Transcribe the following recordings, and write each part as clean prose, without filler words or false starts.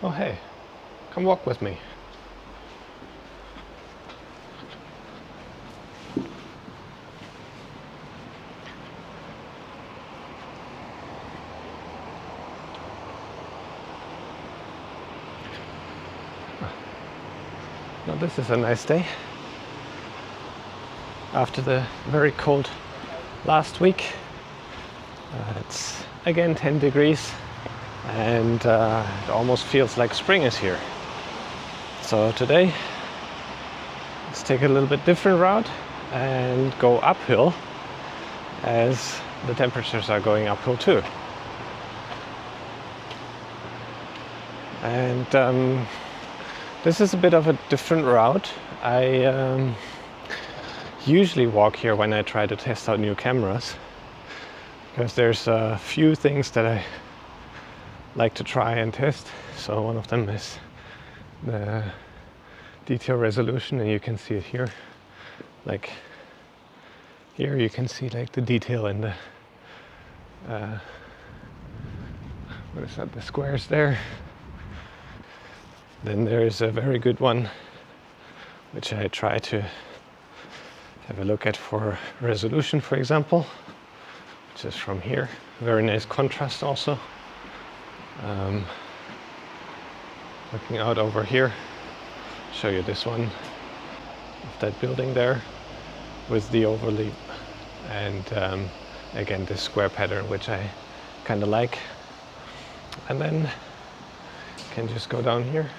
Oh hey, come walk with me. Now this is a nice day. After the very cold last week, it's again 10 degrees and it almost feels like spring is here. So today, let's take a little bit different route and go uphill as the temperatures are going uphill too. And this is a bit of a different route. I usually walk here when I try to test out new cameras, because there's a few things that I like to try and test. So one of them is the detail resolution, and you can see it here. Like here you can see like the detail in the what is that, the squares there. Then there is a very good one which I try to have a look at for resolution, for example, which is from here. Very nice contrast also. Looking out over here, show you this one of that building there with the overlay, and again this square pattern which I kind of like. And then can just go down here,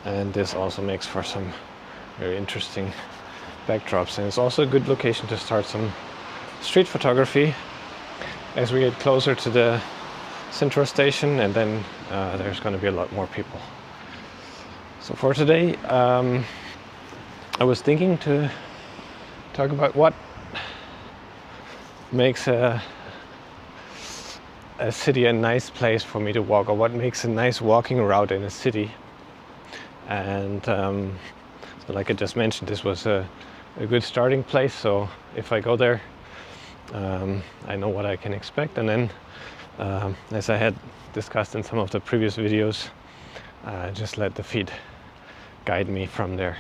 and this also makes for some very interesting backdrops, and it's also a good location to start some street photography as we get closer to the central station, and then there's going to be a lot more people. So for today, I was thinking to talk about what makes a city a nice place for me to walk, or what makes a nice walking route in a city. And so like I just mentioned, this was a good starting place, so if I go there, I know what I can expect. And then as I had discussed in some of the previous videos, just let the feet guide me from there.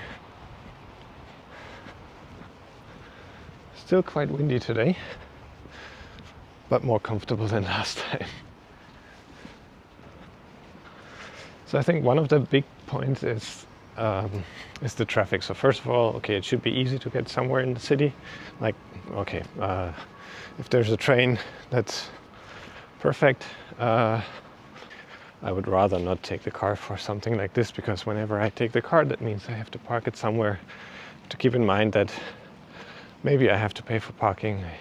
Still quite windy today, but more comfortable than last time. So I think one of the big points is the traffic. So first of all, okay, it should be easy to get somewhere in the city. Like, okay, if there's a train, that's perfect. I would rather not take the car for something like this, because whenever I take the car, that means I have to park it somewhere. To keep in mind that maybe I have to pay for parking. I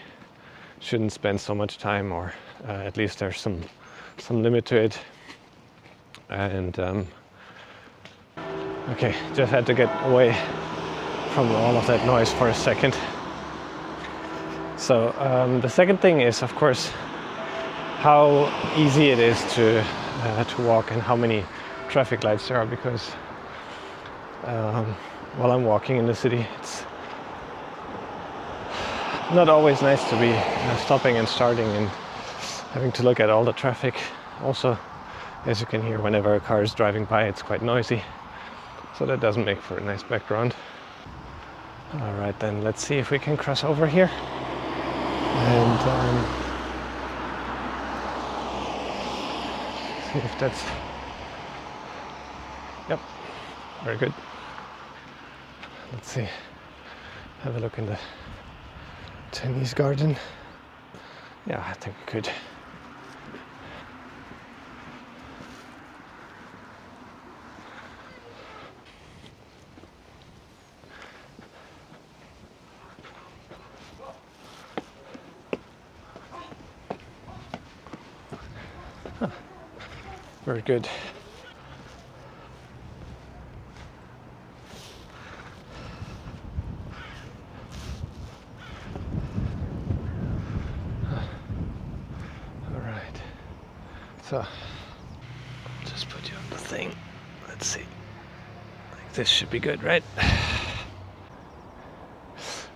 shouldn't spend so much time, or at least there's some limit to it. And okay, just had to get away from all of that noise for a second. So the second thing is, of course, how easy it is to walk and how many traffic lights there are, because while I'm walking in the city, it's not always nice to be stopping and starting and having to look at all the traffic. Also, as you can hear, whenever a car is driving by, it's quite noisy, so that doesn't make for a nice background. All right, then let's see if we can cross over here. And see if that's, yep, very good. Let's see, have a look in the Chinese garden. Yeah, I think we could. Very good. All right. So, just put you on the thing. Let's see. Like this should be good, right?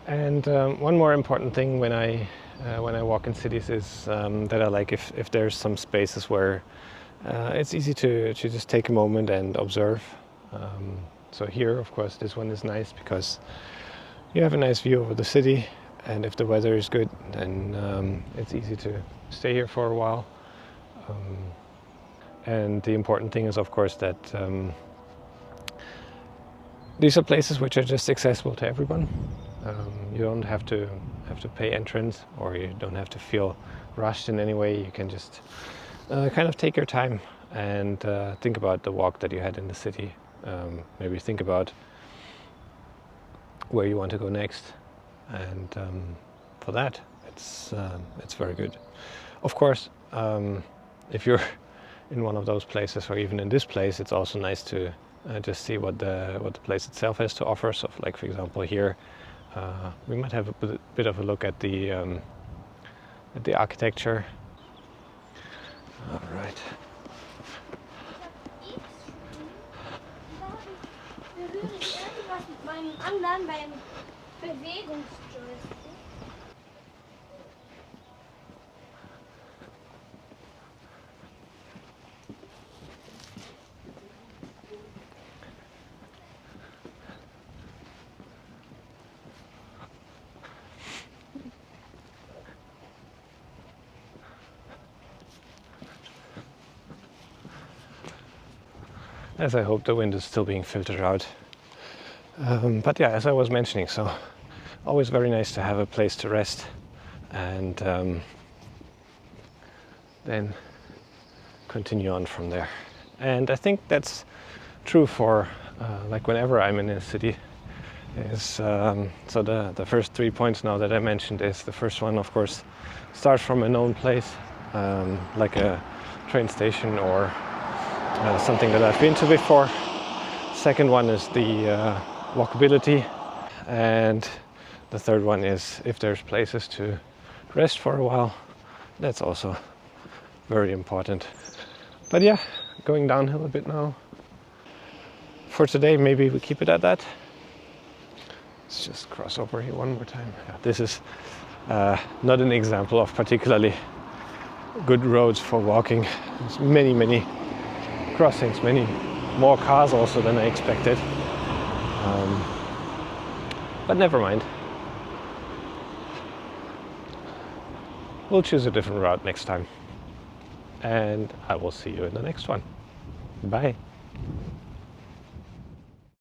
And one more important thing when I walk in cities is that I like if there's some spaces where it's easy to just take a moment and observe. So here, of course, this one is nice because you have a nice view over the city, and if the weather is good, then it's easy to stay here for a while. And the important thing is, of course, that these are places which are just accessible to everyone. You don't have to pay entrance, or you don't have to feel rushed in any way. You can just kind of take your time and think about the walk that you had in the city. Maybe think about where you want to go next, and for that, it's very good. Of course, if you're in one of those places, or even in this place, it's also nice to just see what the place itself has to offer. So, like for example, here we might have a bit of a look at the architecture. All right. Oops. As I hope the wind is still being filtered out. But yeah, as I was mentioning, so always very nice to have a place to rest, and then continue on from there. And I think that's true for like whenever I'm in a city. Is so the first 3 points now that I mentioned is, the first one, of course, start from a known place, like a train station or something that I've been to before. Second one is the walkability, and the third one is if there's places to rest for a while. That's also very important. But yeah, going downhill a bit now. For today, maybe we keep it at that. Let's just cross over here one more time. Yeah, this is not an example of particularly good roads for walking. There's many crossings, many more cars also than I expected. But never mind. We'll choose a different route next time. And I will see you in the next one. Bye.